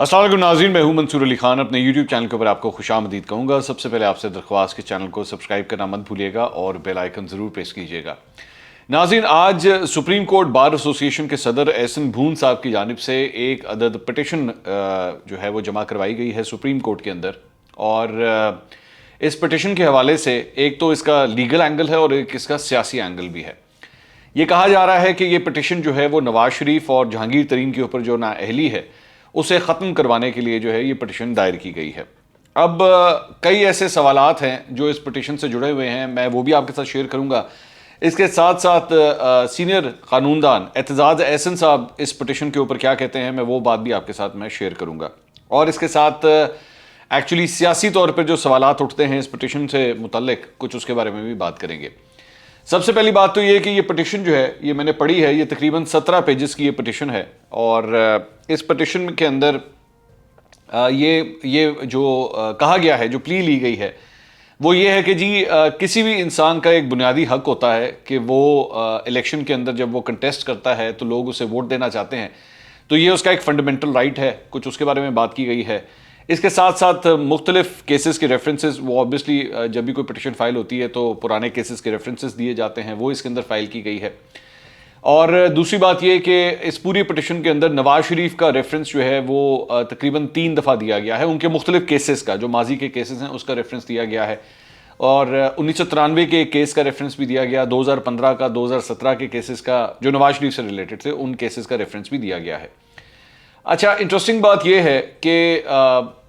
السلام علیکم ناظرین، میں ہوں منصور علی خان. اپنے یوٹیوب چینل کے اوپر آپ کو خوش آمدید کہوں گا. سب سے پہلے آپ سے درخواست کہ چینل کو سبسکرائب کرنا مت بھولیے گا اور بیل آئیکن ضرور پریس کیجیے گا. ناظرین، آج سپریم کورٹ بار ایسوسی ایشن کے صدر احسن بھون صاحب کی جانب سے ایک عدد پٹیشن جو ہے وہ جمع کروائی گئی ہے سپریم کورٹ کے اندر. اور اس پٹیشن کے حوالے سے ایک تو اس کا لیگل اینگل ہے اور ایک اس کا سیاسی اینگل بھی ہے. یہ کہا جا رہا ہے کہ یہ پٹیشن جو ہے وہ نواز شریف اور جہانگیر ترین کے اوپر جو نااہلی ہے اسے ختم کروانے کے لیے جو ہے یہ پٹیشن دائر کی گئی ہے. اب کئی ایسے سوالات ہیں جو اس پٹیشن سے جڑے ہوئے ہیں، میں وہ بھی آپ کے ساتھ شیئر کروں گا. اس کے ساتھ ساتھ سینئر قانون دان اعتزاز احسن صاحب اس پٹیشن کے اوپر کیا کہتے ہیں، میں وہ بات بھی آپ کے ساتھ میں شیئر کروں گا. اور اس کے ساتھ ایکچولی سیاسی طور پر جو سوالات اٹھتے ہیں اس پٹیشن سے متعلق کچھ اس کے بارے میں بھی بات کریں گے. سب سے پہلی بات تو یہ کہ یہ پٹیشن جو ہے یہ میں نے پڑھی ہے، یہ تقریباً 17 پیجز کی یہ پٹیشن ہے. اور اس پٹیشن کے اندر یہ جو کہا گیا ہے، جو پلی لی گئی ہے، وہ یہ ہے کہ جی کسی بھی انسان کا ایک بنیادی حق ہوتا ہے کہ وہ الیکشن کے اندر جب وہ کنٹیسٹ کرتا ہے تو لوگ اسے ووٹ دینا چاہتے ہیں، تو یہ اس کا ایک فنڈامنٹل رائٹ ہے. کچھ اس کے بارے میں بات کی گئی ہے. اس کے ساتھ ساتھ مختلف کیسز کے ریفرنسز، وہ آبویسلی جب بھی کوئی پٹیشن فائل ہوتی ہے تو پرانے کیسز کے ریفرنسز دیے جاتے ہیں، وہ اس کے اندر فائل کی گئی ہے. اور دوسری بات یہ کہ اس پوری پٹیشن کے اندر نواز شریف کا ریفرنس جو ہے وہ تقریباً 3 دفعہ دیا گیا ہے. ان کے مختلف کیسز کا، جو ماضی کے کیسز ہیں اس کا ریفرنس دیا گیا ہے. اور 1993 کے ایک کیس کا ریفرنس بھی دیا گیا، 2015 کا، 2017 کے کیسز کا جو نواز شریف سے ریلیٹڈ تھے ان کیسز کا ریفرنس بھی دیا گیا ہے. اچھا، انٹرسٹنگ بات یہ ہے کہ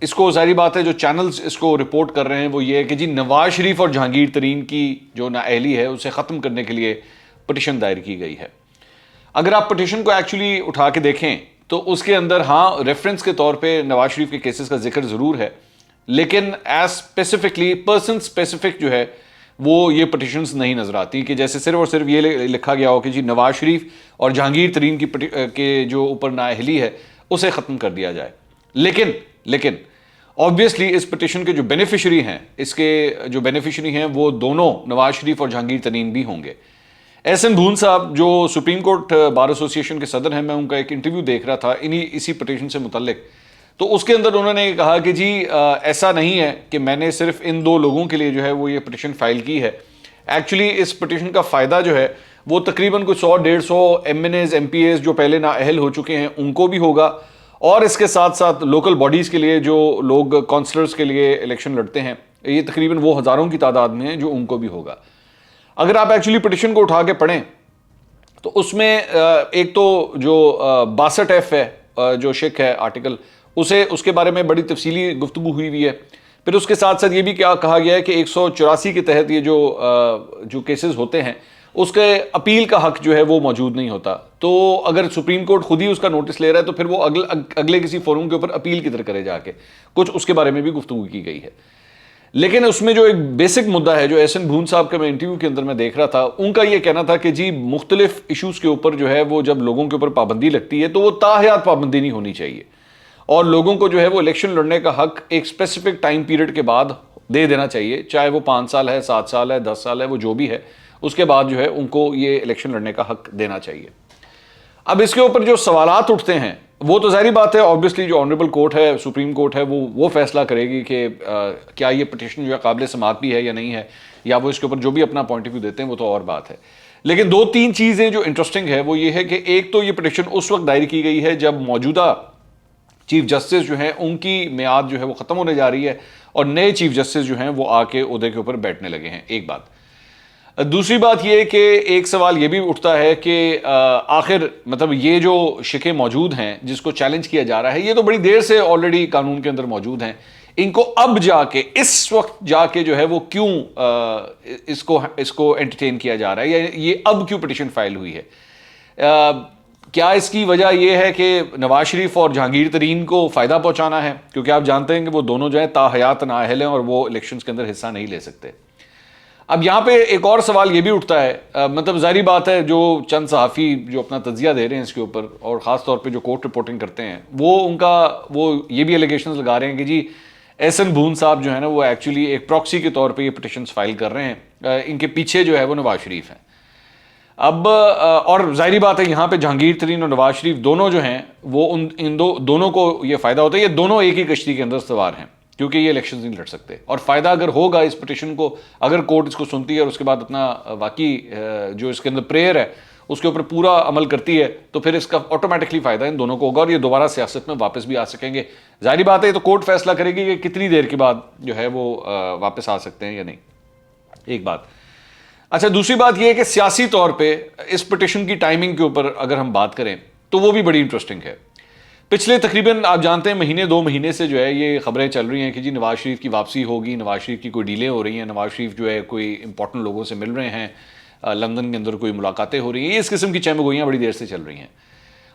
اس کو ظاہری بات ہے جو چینلز اس کو رپورٹ کر رہے ہیں وہ یہ ہے کہ جی نواز شریف اور جہانگیر ترین کی جو نااہلی ہے اسے ختم کرنے کے لیے پٹیشن دائر کی گئی ہے. اگر آپ پٹیشن کو ایکچولی اٹھا کے دیکھیں تو اس کے اندر ہاں ریفرنس کے طور پہ نواز شریف کے کیسز کا ذکر ضرور ہے، لیکن ایز اسپیسیفکلی پرسن اسپیسیفک جو ہے وہ یہ پٹیشنز نہیں نظر آتی کہ جیسے صرف اور صرف یہ لکھا گیا ہو کہ جی نواز شریف اور جہانگیر ترین کے جو اوپر نااہلی ہے اسے ختم کر دیا جائے. لیکن آبویسلی اس پٹیشن کے جو بینیفیشری ہیں، اس کے جو بینیفیشری ہیں وہ دونوں نواز شریف اور جہانگیر ترین بھی ہوں گے. احسن بھون صاحب جو سپریم کورٹ بار ایسوسی ایشن کے صدر ہیں، میں ان کا ایک انٹرویو دیکھ رہا تھا اسی پٹیشن سے متعلق، تو اس کے اندر انہوں نے کہا کہ جی ایسا نہیں ہے کہ میں نے صرف ان 2 لوگوں کے لیے جو ہے وہ یہ پٹیشن فائل کی ہے. ایکچولی اس پٹیشن کا فائدہ جو ہے وہ تقریباً کچھ 100-150 MNAs, MPAs جو پہلے نااہل ہو چکے ہیں ان کو بھی ہوگا، اور اس کے ساتھ ساتھ لوکل باڈیز کے لیے جو لوگ کونسلرز کے لیے الیکشن لڑتے ہیں، یہ تقریباً وہ ہزاروں کی تعداد میں ہیں جو ان کو بھی ہوگا. اگر آپ ایکچولی پٹیشن کو اٹھا کے پڑھیں تو اس میں ایک تو جو 62F ہے جو شک ہے آرٹیکل، اس کے بارے میں بڑی تفصیلی گفتگو ہوئی ہے. پھر اس کے ساتھ ساتھ یہ بھی کیا کہا گیا ہے کہ 184 کے تحت یہ جو کیسز ہوتے ہیں اس کے اپیل کا حق جو ہے وہ موجود نہیں ہوتا. تو اگر سپریم کورٹ خود ہی اس کا نوٹس لے رہا ہے تو پھر وہ اگلے کسی فورم کے اوپر اپیل کدھر کرے جا کے، کچھ اس کے بارے میں بھی گفتگو کی گئی ہے. لیکن اس میں جو ایک بیسک مدعا ہے جو احسن بھون صاحب کا میں انٹرویو کے اندر میں دیکھ رہا تھا، ان کا یہ کہنا تھا کہ جی مختلف ایشوز کے اوپر جو ہے وہ جب لوگوں کے اوپر پابندی لگتی ہے تو وہ تاحیات پابندی نہیں ہونی چاہیے، اور لوگوں کو جو ہے وہ الیکشن لڑنے کا حق ایک اسپیسیفک ٹائم پیریڈ کے بعد دے دینا چاہیے، چاہے وہ 5 سال ہے، 7 سال ہے، 10 سال ہے، وہ جو بھی ہے اس کے بعد جو ہے ان کو یہ الیکشن لڑنے کا حق دینا چاہیے. اب اس کے اوپر جو سوالات اٹھتے ہیں وہ تو ظاہری بات ہے، آبویسلی جو آنریبل کورٹ ہے، سپریم کورٹ ہے، وہ فیصلہ کرے گی کہ کیا یہ پٹیشن جو ہے قابل سماعت بھی ہے یا نہیں ہے، یا وہ اس کے اوپر جو بھی اپنا پوائنٹ آف ویو دیتے ہیں وہ تو اور بات ہے. لیکن 2-3 چیزیں جو انٹرسٹنگ ہے وہ یہ ہے کہ ایک تو یہ پٹیشن اس وقت دائر کی گئی ہے جب موجودہ چیف جسٹس جو ہیں ان کی میعاد جو ہے وہ ختم ہونے جا رہی ہے اور نئے چیف جسٹس جو ہیں وہ آ کے عہدے کے اوپر بیٹھنے لگے ہیں. ایک بات. دوسری بات یہ کہ ایک سوال یہ بھی اٹھتا ہے کہ آخر مطلب یہ جو شکیں موجود ہیں جس کو چیلنج کیا جا رہا ہے، یہ تو بڑی دیر سے آلریڈی قانون کے اندر موجود ہیں، ان کو اب جا کے اس وقت جا کے جو ہے وہ کیوں اس کو انٹرٹین کیا جا رہا ہے، یا یہ اب کیوں پٹیشن فائل ہوئی ہے؟ کیا اس کی وجہ یہ ہے کہ نواز شریف اور جہانگیر ترین کو فائدہ پہنچانا ہے؟ کیونکہ آپ جانتے ہیں کہ وہ دونوں جو ہیں تاحیات نااہل ہیں اور وہ الیکشنز کے اندر حصہ نہیں لے سکتے. اب یہاں پہ ایک اور سوال یہ بھی اٹھتا ہے، مطلب ظاہری بات ہے جو چند صحافی جو اپنا تجزیہ دے رہے ہیں اس کے اوپر، اور خاص طور پہ جو کورٹ رپورٹنگ کرتے ہیں، وہ یہ بھی الیگیشنز لگا رہے ہیں کہ جی احسن بھون صاحب جو ہے نا وہ ایکچولی ایک پراکسی کے طور پہ یہ پٹیشنز فائل کر رہے ہیں، ان کے پیچھے جو ہے وہ نواز شریف ہیں. اب اور ظاہری بات ہے یہاں پہ جہانگیر ترین اور نواز شریف دونوں جو ہیں وہ ان دونوں کو یہ فائدہ ہوتا ہے، یہ دونوں ایک ہی کشتی کے اندر سوار ہیں کیونکہ یہ الیکشنز نہیں لڑ سکتے، اور فائدہ اگر ہوگا اس پٹیشن کو، اگر کورٹ اس کو سنتی ہے اور اس کے بعد اپنا واقعی جو اس کے اندر پریئر ہے اس کے اوپر پورا عمل کرتی ہے، تو پھر اس کا آٹومیٹکلی فائدہ ان دونوں کو ہوگا اور یہ دوبارہ سیاست میں واپس بھی آ سکیں گے۔ ظاہری بات ہے یہ تو کورٹ فیصلہ کرے گی کہ کتنی دیر کے بعد جو ہے وہ واپس آ سکتے ہیں یا نہیں، ایک بات۔ اچھا دوسری بات یہ ہے کہ سیاسی طور پہ اس پٹیشن کی ٹائمنگ کے اوپر اگر ہم بات کریں تو وہ بھی بڑی انٹرسٹنگ ہے۔ پچھلے تقریباً آپ جانتے ہیں مہینے 2 مہینے سے جو ہے یہ خبریں چل رہی ہیں کہ جی نواز شریف کی واپسی ہوگی، نواز شریف کی کوئی ڈیلیں ہو رہی ہیں، نواز شریف جو ہے کوئی امپورٹنٹ لوگوں سے مل رہے ہیں، لندن کے اندر کوئی ملاقاتیں ہو رہی ہیں، اس قسم کی چہمگوئیاں بڑی دیر سے چل رہی ہیں۔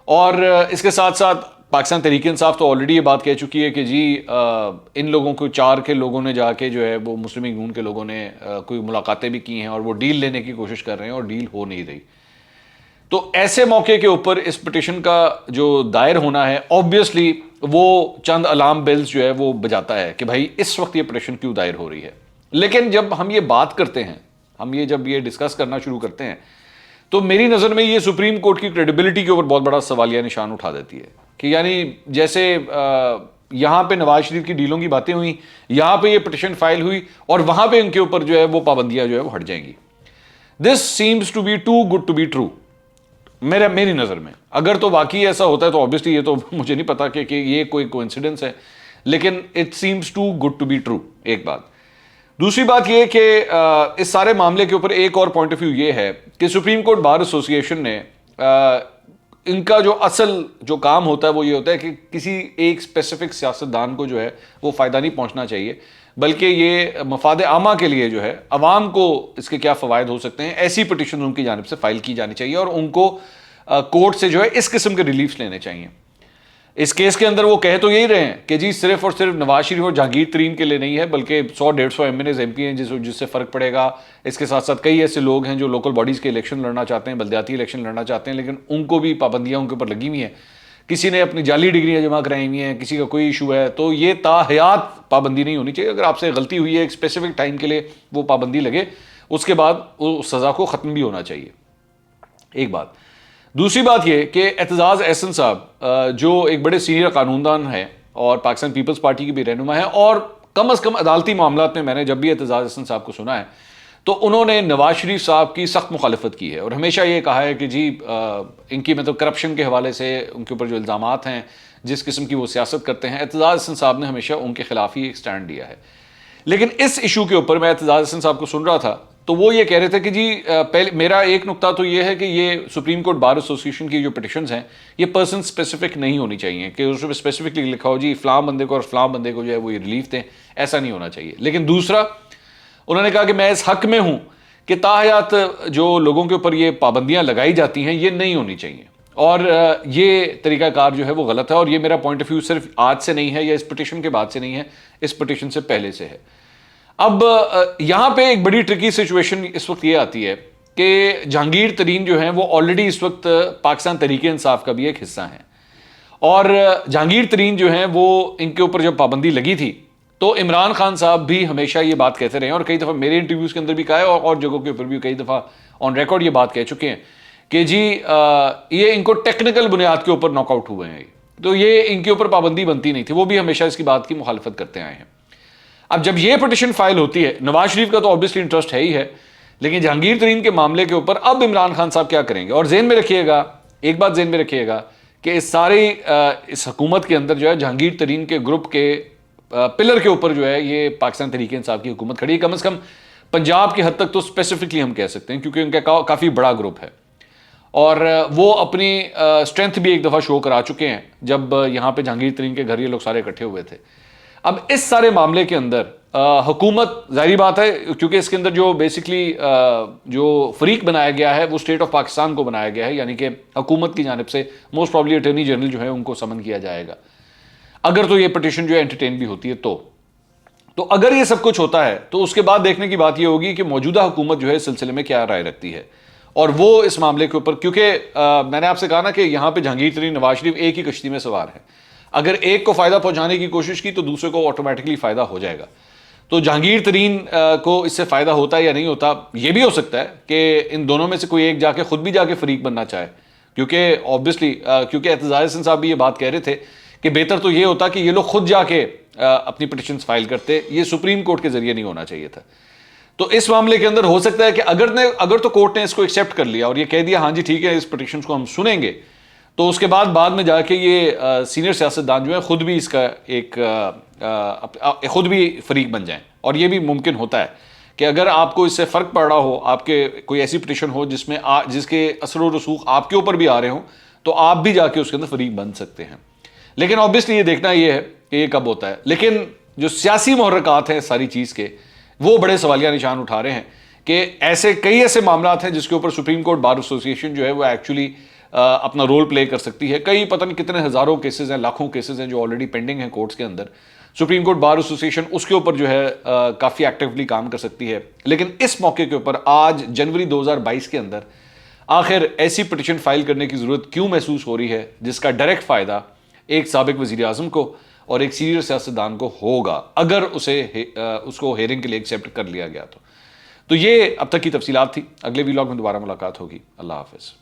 اور اس کے ساتھ ساتھ پاکستان تحریک انصاف تو آلریڈی یہ بات کہہ چکی ہے کہ جی ان لوگوں کو 4 کے لوگوں نے جا کے جو ہے وہ مسلم لیگ نون کے لوگوں نے کوئی ملاقاتیں بھی کی ہیں اور وہ ڈیل لینے کی کوشش کر رہے ہیں اور ڈیل ہو نہیں رہی۔ تو ایسے موقع کے اوپر اس پٹیشن کا جو دائر ہونا ہے آبویسلی وہ چند الارم بیلز جو ہے وہ بجاتا ہے کہ بھائی اس وقت یہ پٹیشن کیوں دائر ہو رہی ہے۔ لیکن جب ہم یہ بات کرتے ہیں، ہم یہ جب یہ ڈسکس کرنا شروع کرتے ہیں تو میری نظر میں یہ سپریم کورٹ کی کریڈیبلٹی کے اوپر بہت بڑا سوالیہ نشان اٹھا دیتی ہے کہ یعنی جیسے یہاں پہ نواز شریف کی ڈیلوں کی باتیں ہوئیں، یہاں پہ یہ پٹیشن فائل ہوئی اور وہاں پہ ان کے اوپر جو ہے وہ پابندیاں جو ہے وہ ہٹ جائیں گی۔ This seems to be too good to be true میری نظر میں۔ اگر تو واقعی ایسا ہوتا ہے تو obviously یہ تو مجھے نہیں پتا کہ یہ کوئی کوئنسیڈنس ہے، لیکن it seems too good to be true, ایک بات۔ دوسری بات یہ کہ اس سارے معاملے کے اوپر ایک اور پوائنٹ آف ویو یہ ہے کہ سپریم کورٹ بار ایسوسی ایشن نے ان کا جو اصل جو کام ہوتا ہے وہ یہ ہوتا ہے کہ کسی ایک اسپیسیفک سیاستدان کو جو ہے وہ فائدہ نہیں پہنچنا چاہیے، بلکہ یہ مفاد عامہ کے لیے جو ہے عوام کو اس کے کیا فوائد ہو سکتے ہیں، ایسی پٹیشن ان کی جانب سے فائل کی جانی چاہیے اور ان کو کورٹ سے جو ہے اس قسم کے ریلیفs لینے چاہیے۔ اس کیس کے اندر وہ کہہ تو یہی رہے ہیں کہ جی صرف اور صرف نواز شریف اور جہانگیر ترین کے لیے نہیں ہے، بلکہ 100-150 ایم پی ہیں جس سے فرق پڑے گا۔ اس کے ساتھ ساتھ کئی ایسے لوگ ہیں جو لوکل باڈیز کے الیکشن لڑنا چاہتے ہیں، بلدیاتی الیکشن لڑنا چاہتے ہیں، لیکن ان کو بھی پابندیاں ان کے اوپر لگی ہوئی ہیں، کسی نے اپنی جعلی ڈگریاں جمع کرائی ہوئی ہیں، کسی کا کوئی ایشو ہے، تو یہ تا حیات پابندی نہیں ہونی چاہیے۔ اگر آپ سے غلطی ہوئی ہے ایک اسپیسیفک ٹائم کے لیے وہ پابندی لگے، اس کے بعد اس سزا کو ختم بھی ہونا چاہیے، ایک بات۔ دوسری بات یہ کہ اعتزاز احسن صاحب جو ایک بڑے سینئر قانوندان ہیں اور پاکستان پیپلز پارٹی کے بھی رہنما ہیں، اور کم از کم عدالتی معاملات میں نے جب بھی اعتزاز احسن صاحب کو سنا ہے تو انہوں نے نواز شریف صاحب کی سخت مخالفت کی ہے اور ہمیشہ یہ کہا ہے کہ جی ان کی مطلب کرپشن کے حوالے سے ان کے اوپر جو الزامات ہیں، جس قسم کی وہ سیاست کرتے ہیں، اعتزاز احسن صاحب نے ہمیشہ ان کے خلاف ہی ایک سٹینڈ لیا ہے۔ لیکن اس ایشو کے اوپر میں اعتزاز احسن صاحب کو سن رہا تھا تو وہ یہ کہہ رہے تھے کہ جی پہلے میرا ایک نقطہ تو یہ ہے کہ یہ سپریم کورٹ بار ایسوسی ایشن کی جو پٹیشنز ہیں یہ پرسن اسپیسیفک نہیں ہونی چاہیے کہ اس میں اسپیسیفکلی لکھا ہو جی فلاں بندے کو اور فلاں بندے کو جو ہے وہ یہ ریلیف دیں، ایسا نہیں ہونا چاہیے۔ لیکن دوسرا انہوں نے کہا کہ میں اس حق میں ہوں کہ تاحیات جو لوگوں کے اوپر یہ پابندیاں لگائی جاتی ہیں یہ نہیں ہونی چاہیے، اور یہ طریقہ کار جو ہے وہ غلط ہے، اور یہ میرا پوائنٹ آف ویو صرف آج سے نہیں ہے یا اس پٹیشن کے بعد سے نہیں ہے، اس پٹیشن سے پہلے سے ہے۔ اب یہاں پہ ایک بڑی ٹرکی سچویشن اس وقت یہ آتی ہے کہ جہانگیر ترین جو ہیں وہ آلریڈی اس وقت پاکستان تحریک انصاف کا بھی ایک حصہ ہیں، اور جہانگیر ترین جو ہیں وہ ان کے اوپر جب پابندی لگی تھی تو عمران خان صاحب بھی ہمیشہ یہ بات کہتے رہے ہیں، اور کئی دفعہ میرے انٹرویوز کے اندر بھی کہا ہے اور جگہوں کے اوپر بھی کئی دفعہ آن ریکارڈ یہ بات کہہ چکے ہیں کہ جی یہ ان کو ٹیکنیکل بنیاد کے اوپر ناک آؤٹ ہوئے ہیں، تو یہ ان کے اوپر پابندی بنتی نہیں تھی، وہ بھی ہمیشہ اس کی بات کی مخالفت کرتے آئے ہیں۔ اب جب یہ پٹیشن فائل ہوتی ہے، نواز شریف کا تو obviously انٹرسٹ ہے ہی ہے، لیکن جہانگیر ترین کے معاملے کے اوپر اب عمران خان صاحب کیا کریں گے؟ اور ذہن میں رکھیے گا، ایک بات ذہن میں رکھیے گا کہ اس حکومت کے اندر جو ہے جہانگیر ترین کے گروپ کے پلر کے اوپر جو ہے یہ پاکستان تحریک انصاف کی حکومت کھڑی ہے، کم از کم پنجاب کی حد تک تو اسپیسیفکلی ہم کہہ سکتے ہیں کیونکہ ان کا کافی بڑا گروپ ہے، اور وہ اپنی اسٹرینتھ بھی ایک دفعہ شو کرا چکے ہیں جب یہاں پہ جہانگیر ترین کے گھر یہ لوگ سارے اکٹھے ہوئے تھے۔ اب اس سارے معاملے کے اندر حکومت ظاہری بات ہے کیونکہ اس کے اندر جو بیسکلی جو فریق بنایا گیا ہے وہ اسٹیٹ آف پاکستان کو بنایا گیا ہے، یعنی کہ حکومت کی جانب سے موسٹ پرابلی اٹارنی جنرل جو ہے ان کو سمن کیا جائے گا اگر تو یہ پٹیشن جو ہے انٹرٹین بھی ہوتی ہے تو اگر یہ سب کچھ ہوتا ہے تو اس کے بعد دیکھنے کی بات یہ ہوگی کہ موجودہ حکومت جو ہے اس سلسلے میں کیا رائے رکھتی ہے، اور وہ اس معاملے کے اوپر، کیونکہ میں نے آپ سے کہا نا کہ یہاں پہ جہانگیر ترین نواز شریف ایک ہی کشتی میں سوار ہے، اگر ایک کو فائدہ پہنچانے کی کوشش کی تو دوسرے کو آٹومیٹکلی فائدہ ہو جائے گا۔ تو جہانگیر ترین کو اس سے فائدہ ہوتا ہے یا نہیں ہوتا؟ یہ بھی ہو سکتا ہے کہ ان دونوں میں سے کوئی ایک جا کے خود بھی جا کے فریق بننا چاہے، کیونکہ آبویسلی کیونکہ اعتزاز حسن صاحب بھی یہ بات کہہ رہے تھے کہ بہتر تو یہ ہوتا کہ یہ لوگ خود جا کے اپنی پٹیشنز فائل کرتے، یہ سپریم کورٹ کے ذریعے نہیں ہونا چاہیے تھا۔ تو اس معاملے کے اندر ہو سکتا ہے کہ اگر تو کورٹ نے اس کو ایکسیپٹ کر لیا اور یہ کہہ دیا ہاں جی ٹھیک ہے اس پٹیشنز کو ہم سنیں گے، تو اس کے بعد میں جا کے یہ سینئر سیاستدان جو ہے خود بھی اس کا ایک خود بھی فریق بن جائیں، اور یہ بھی ممکن ہوتا ہے کہ اگر آپ کو اس سے فرق پڑ رہا ہو، آپ کے کوئی ایسی پٹیشن ہو جس کے اثر و رسوخ آپ کے اوپر بھی آ رہے ہوں، تو آپ بھی جا کے اس کے اندر فریق بن سکتے ہیں۔ لیکن آبویسلی یہ دیکھنا یہ ہے کہ یہ کب ہوتا ہے۔ لیکن جو سیاسی محرکات ہیں ساری چیز کے، وہ بڑے سوالیہ نشان اٹھا رہے ہیں کہ کئی ایسے معاملات ہیں جس کے اوپر سپریم کورٹ بار ایسوسی ایشن جو ہے وہ ایکچولی اپنا رول پلے کر سکتی ہے۔ کئی پتہ نہیں کتنے ہزاروں کیسز ہیں، لاکھوں کیسز ہیں جو آلریڈی پینڈنگ ہیں کورٹس کے اندر۔ سپریم کورٹ بار ایسوسی ایشن اس کے اوپر جو ہے کافی ایکٹیولی کام کر سکتی ہے۔ لیکن اس موقع کے اوپر آج جنوری 2022 کے اندر آخر ایسی پٹیشن فائل کرنے کی ضرورت کیوں محسوس ہو رہی ہے جس کا ڈائریکٹ فائدہ ایک سابق وزیر اعظم کو اور ایک سینئر سیاستدان کو ہوگا اگر اس کو ہیئرنگ کے لیے ایکسیپٹ کر لیا گیا تو یہ اب تک کی تفصیلات تھی۔ اگلے ویلاگ میں دوبارہ ملاقات ہوگی۔ اللہ حافظ۔